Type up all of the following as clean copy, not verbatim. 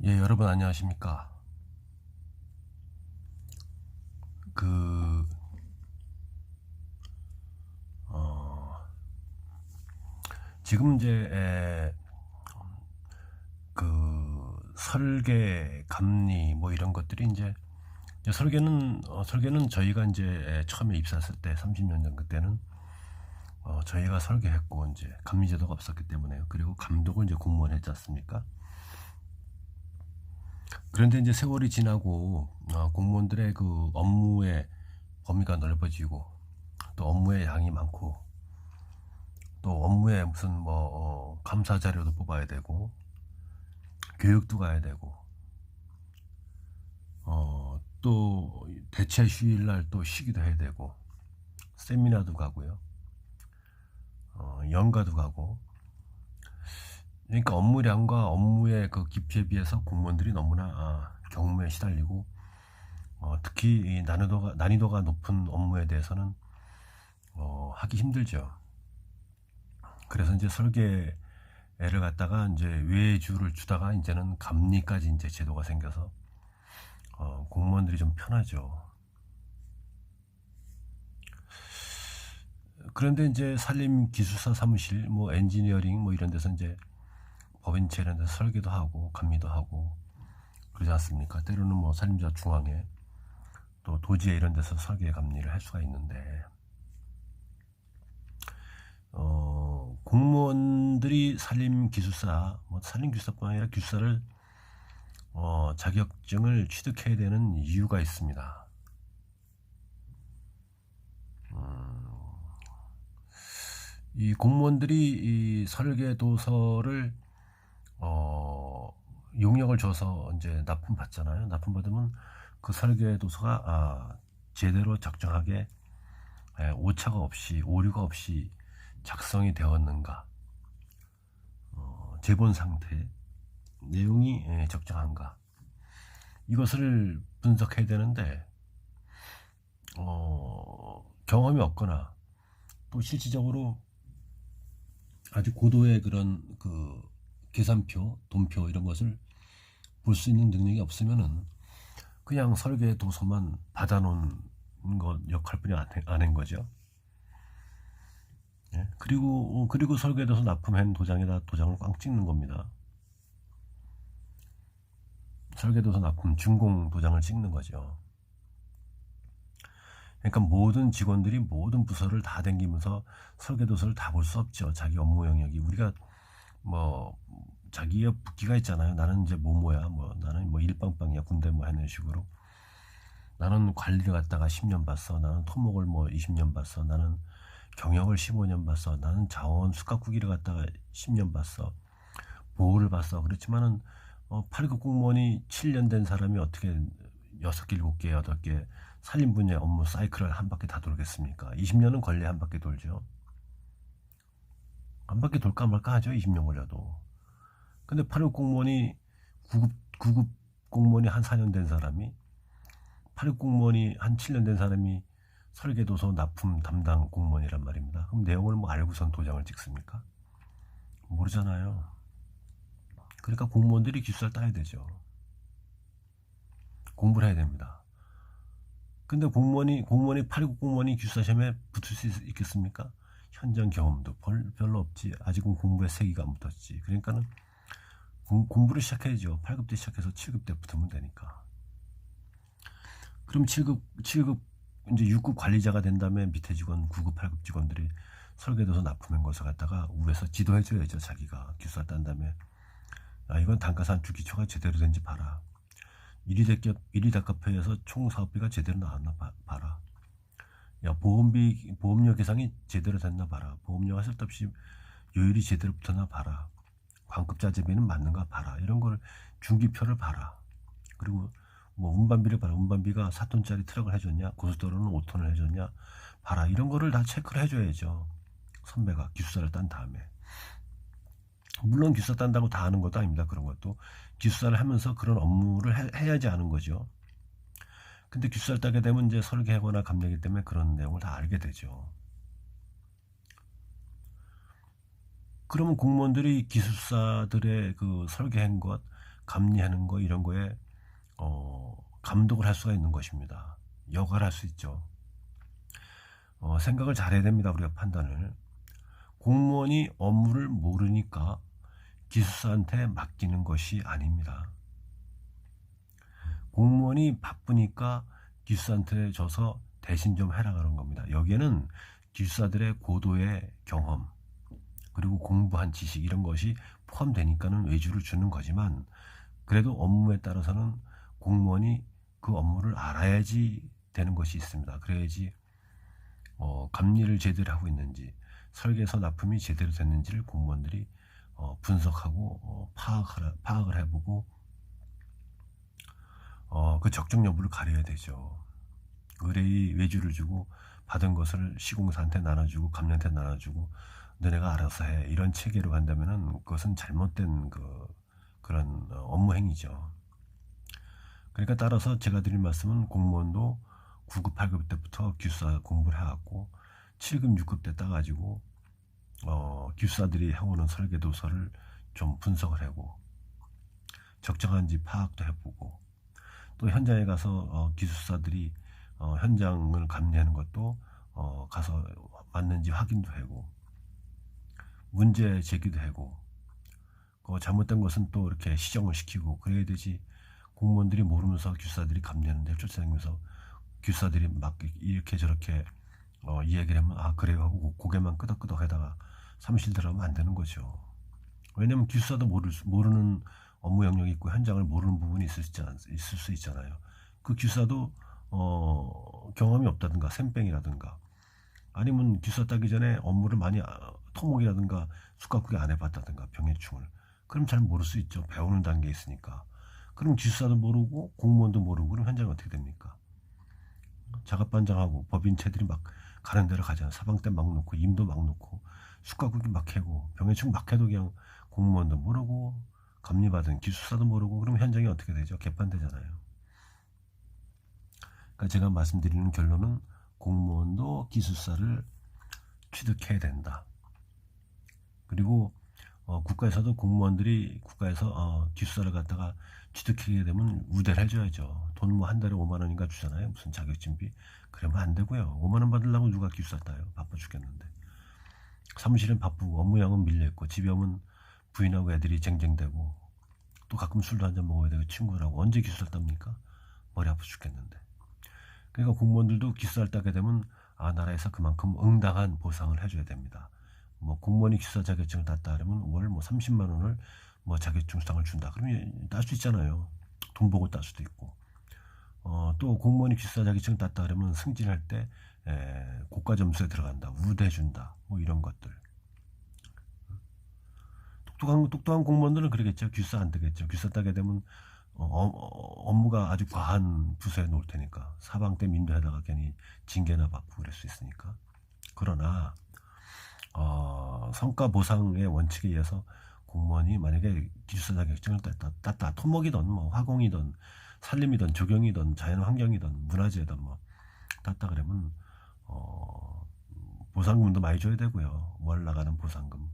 예, 여러분 안녕하십니까? 그, 어, 지금 이제, 설계, 감리, 뭐 이런 것들이 이제 설계는 저희가 이제 처음에 입사했을 때, 30년 전 그때는, 저희가 설계했고, 이제 감리제도가 없었기 때문에, 그리고 감독을 이제 공무원 했지 않습니까? 그런데 이제 세월이 지나고, 공무원들의 그 업무의 범위가 넓어지고, 또 업무의 양이 많고, 또 업무에 무슨 감사 자료도 뽑아야 되고 교육도 가야 되고 또 대체 휴일날 또 쉬기도 해야 되고 세미나도 가고요, 연가도 가고. 그러니까 업무량과 업무의 그 깊이에 비해서 공무원들이 너무나 경무에 시달리고, 특히 이 난이도가 높은 업무에 대해서는 하기 힘들죠. 그래서 이제 설계를 갖다가 이제 외주를 주다가 이제는 감리까지 이제 제도가 생겨서 공무원들이 좀 편하죠. 그런데 이제 산림 기술사 사무실, 뭐 엔지니어링 뭐 이런 데서 이제 법인체 이런 데서 설계도 하고 감리도 하고 그러지 않습니까? 때로는 뭐 산림자 중앙에 또 도지에 이런 데서 설계 감리를 할 수가 있는데, 공무원들이 산림 기술사, 뭐 산림 기술사뿐 아니라 기술사를 자격증을 취득해야 되는 이유가 있습니다. 이 공무원들이 이 설계 도서를 용역을 줘서 이제 납품 받잖아요. 납품 받으면 그 설계 도서가 제대로 적정하게 오차가 없이 오류가 없이 작성이 되었는가, 제본 상태, 내용이 적정한가, 이것을 분석해야 되는데 경험이 없거나 또 실질적으로 아주 고도의 그런 그 계산표, 돈표 이런 것을 볼 수 있는 능력이 없으면은 그냥 설계 도서만 받아놓은 것 역할뿐이 아닌 거죠. 예? 그리고 설계 도서 납품한 도장에다 도장을 꽝 찍는 겁니다. 설계 도서 납품 준공 도장을 찍는 거죠. 그러니까 모든 직원들이 모든 부서를 다 다니면서 설계 도서를 다 볼 수 없죠. 자기 업무 영역이, 우리가 뭐 자기의 붓기가 있잖아요. 나는 이제 뭐야, 뭐 나는 뭐 일빵빵이야, 군대 뭐 하는 식으로. 나는 관리를 갖다가 10년 봤어. 나는 토목을 뭐 20년 봤어. 나는 경영을 15년 봤어. 나는 자원 수갑구기를 갖다가 10년 봤어. 보호를 봤어. 그렇지만은 8급 공무원이 7년 된 사람이 어떻게 6개, 7개, 8개 산림 분야 업무 사이클을 한 바퀴 다 돌겠습니까? 20년은 걸려 한 바퀴 돌죠. 한 바퀴 돌까 말까 하죠. 20년 걸려도. 근데 8급 공무원이 9급 공무원이 한 4년 된 사람이, 8급 공무원이 한 7년 된 사람이 설계도서 납품 담당 공무원이란 말입니다. 그럼 내용을 뭐 알고선 도장을 찍습니까? 모르잖아요. 그러니까 공무원들이 기술을 따야 되죠. 공부를 해야 됩니다. 근데 공무원이 8급 공무원이 기술사 시험에 붙을 수 있겠습니까? 현장 경험도 별로 없지. 아직은 공부에 세기가 안 붙었지. 그러니까는 공부를 시작해야죠. 8급 때 시작해서 7급 때 붙으면 되니까. 그럼 7급 이제 6급 관리자가 된 다음에 밑에 직원 9급 8급 직원들이 설계도서 납품한 것을 갖다가 위에서 지도해줘야죠. 자기가 기술사 딴 다음에 이건 단가산 주기초가 제대로 된지 봐라. 1위 닭카페에서 총 사업비가 제대로 나왔나 봐라. 야, 보험료 계상이 제대로 됐나 봐라. 보험료가 쓸데없이 요율이 제대로 붙었나 봐라. 관급자재비는 맞는가 봐라. 이런 걸 중기표를 봐라. 그리고 뭐 운반비를 봐라. 운반비가 4톤짜리 트럭을 해줬냐, 고속도로는 5톤을 해줬냐 봐라. 이런 거를 다 체크를 해줘야죠. 선배가 기술사를 딴 다음에. 물론 기술사 딴다고 다 하는 것도 아닙니다. 그런 것도 기술사를 하면서 그런 업무를 해야지 하는 거죠. 근데 기술사를 따게 되면 이제 설계하거나 감리하기 때문에 그런 내용을 다 알게 되죠. 그러면 공무원들이 기술사들의 그 설계한 것, 감리하는 거 이런 거에 감독을 할 수가 있는 것입니다. 역할할 수 있죠. 생각을 잘해야 됩니다. 우리가 판단을. 공무원이 업무를 모르니까 기숙사한테 맡기는 것이 아닙니다. 공무원이 바쁘니까 기숙사한테 줘서 대신 좀 해라 그런 겁니다. 여기에는 기숙사들의 고도의 경험 그리고 공부한 지식 이런 것이 포함되니까는 외주를 주는 거지만 그래도 업무에 따라서는 공무원이 그 업무를 알아야지 되는 것이 있습니다. 그래야지 감리를 제대로 하고 있는지 설계서 납품이 제대로 됐는지를 공무원들이 분석하고 파악을 해보고 그 적정 여부를 가려야 되죠. 의뢰이 외주를 주고 받은 것을 시공사한테 나눠주고 감리한테 나눠주고 너네가 알아서 해 이런 체계로 간다면은 그것은 잘못된 그런 업무 행위죠. 그러니까 따라서 제가 드릴 말씀은 공무원도 9급, 8급 때부터 기숙사 공부를 해왔고 7급, 6급 때 따가지고 기숙사들이 해오는 설계도서를 좀 분석을 하고 적정한지 파악도 해보고 또 현장에 가서 기숙사들이 현장을 감리하는 것도 가서 맞는지 확인도 하고 문제 제기도 하고 잘못된 것은 또 이렇게 시정을 시키고 그래야 되지. 공무원들이 모르면서 기숙사들이 감리하는데 쫓아다니면서 기숙사들이 막 이렇게 저렇게 이야기를 하면 아 그래요 하고 고개만 끄덕끄덕 하다가 사무실 들어가면 안 되는 거죠. 왜냐면 기숙사도 모르는 업무 영역이 있고 현장을 모르는 부분이 있을 수 있잖아요. 그 기숙사도 경험이 없다든가 샘뺑이라든가 아니면 기숙사 따기 전에 업무를 많이 토목이라든가 숙각국이 안 해봤다든가 병해충을 그럼 잘 모를 수 있죠. 배우는 단계에 있으니까. 그럼 기숙사도 모르고 공무원도 모르고 그럼 현장이 어떻게 됩니까? 작업반장하고 법인체들이 막 가는 대로 가잖아요. 사방대 막 놓고 임도 막 놓고 숙각국이 막 해고 병해충 막 해도 그냥 공무원도 모르고 감리받은 기숙사도 모르고 그럼 현장이 어떻게 되죠? 개판되잖아요. 그러니까 제가 말씀드리는 결론은 공무원도 기숙사를 취득해야 된다. 그리고 국가에서도 공무원들이 국가에서 기숙사를 갖다가 취득하게 되면 우대를 해줘야죠. 돈 뭐 한 달에 5만 원인가 주잖아요. 무슨 자격증비. 그러면 안 되고요. 5만 원 받으려고 누가 기숙사 따요. 바빠 죽겠는데. 사무실은 바쁘고 업무량은 밀려있고 집에 오면 부인하고 애들이 쟁쟁대고 또 가끔 술도 한잔 먹어야 되고 친구들하고 언제 기숙사를 땁니까? 머리 아파 죽겠는데. 그러니까 공무원들도 기숙사를 따게 되면 나라에서 그만큼 응당한 보상을 해줘야 됩니다. 뭐 공무원이 기숙사 자격증을 땄다 하면 월 뭐 30만 원을 뭐 자격증 수당을 준다. 그러면 딸 수 있잖아요. 돈 보고 딸 수도 있고. 또 공무원이 기숙사 자격증을 땄다 그러면 승진할 때 고가 점수에 들어간다. 우대 준다. 뭐 이런 것들. 똑똑한 공무원들은 그러겠죠. 기숙사 안 되겠죠. 기숙사 따게 되면 업무가 아주 과한 부서에 놓을 테니까 사방때 민도에다가 괜히 징계나 받고 그럴 수 있으니까. 그러나 성과 보상의 원칙에 의해서 공무원이 만약에 기숙사 자격증을 땄다 토목이든 뭐 화공이든 산림이든 조경이든 자연환경이든 문화재든 뭐 땄다 그러면 보상금도 많이 줘야 되고요. 월 나가는 보상금.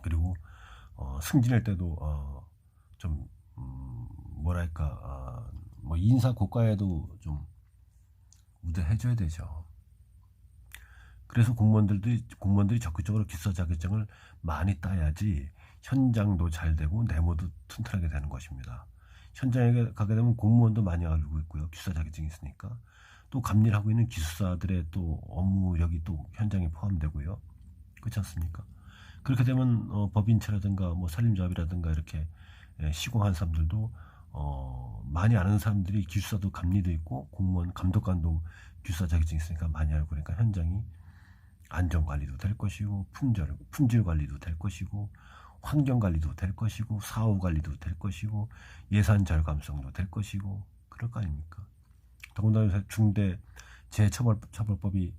그리고 승진할 때도 좀 뭐랄까 뭐 인사 고과에도 좀 우대해줘야 되죠. 그래서 공무원들이 적극적으로 기숙사 자격증을 많이 따야지 현장도 잘 되고 내모도 튼튼하게 되는 것입니다. 현장에 가게 되면 공무원도 많이 알고 있고요. 기숙사 자격증이 있으니까. 또 감리를 하고 있는 기숙사들의 또 업무력이 또 현장에 포함되고요. 그렇지 않습니까? 그렇게 되면 법인체라든가 뭐 산림조합이라든가 이렇게 시공한 사람들도 많이 아는 사람들이 기숙사도 감리도 있고 공무원 감독관도 기숙사 자격증이 있으니까 많이 알고 그러니까 현장이 안전관리도 될 것이고 품질 관리도 될 것이고 환경관리도 될 것이고 사후관리도 될 것이고 예산 절감성도 될 것이고 그럴 거 아닙니까? 더군다나 중대 재처벌법이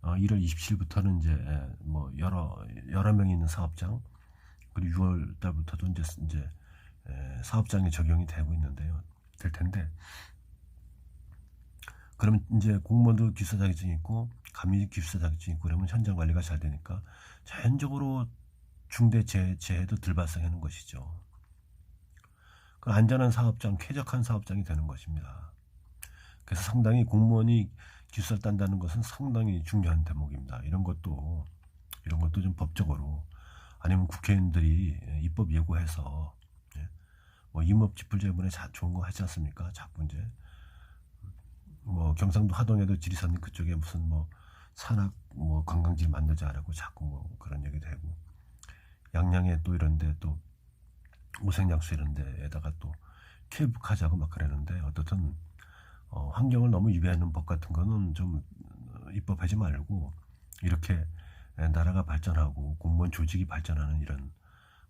1월 27일부터는 이제 뭐 여러 명이 있는 사업장 그리고 6월 달부터도 이제 사업장에 적용이 되고 있는데요. 될 텐데 그러면 이제 공무원도 기숙사 자격증이 있고 감리 기숙사 자격증이 있고 그러면 현장 관리가 잘 되니까 자연적으로 중대 재해도 덜 발생하는 것이죠. 그 안전한 사업장, 쾌적한 사업장이 되는 것입니다. 그래서 상당히 공무원이 기숙사를 딴다는 것은 상당히 중요한 대목입니다. 이런 것도 좀 법적으로 아니면 국회의원들이 입법 예고해서 뭐 임업집불제분에 좋은 거 하지 않습니까? 자본제. 뭐 경상도 하동에도 지리산림 그쪽에 무슨 뭐 산악 뭐 관광지 만들자라고 자꾸 뭐 그런 얘기도 하고, 양양에 또 이런데 또 오색약수 이런 데에다가 또 케이블카자고 막 그러는데, 어떻든 환경을 너무 위배하는 법 같은 거는 좀 입법하지 말고, 이렇게 나라가 발전하고 공무원 조직이 발전하는 이런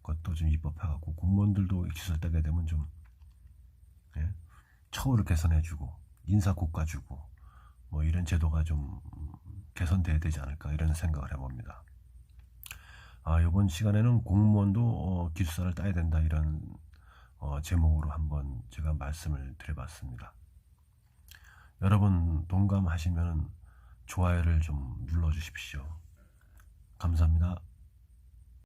것도 좀 입법하고, 공무원들도 기술 따게 되면 좀 처우를 개선해주고 인사 고과주고 뭐 이런 제도가 좀 개선돼야 되지 않을까, 이런 생각을 해봅니다. 이번 시간에는 공무원도 기숙사를 따야 된다, 이런 제목으로 한번 제가 말씀을 드려봤습니다. 여러분 동감하시면 좋아요를 좀 눌러주십시오. 감사합니다.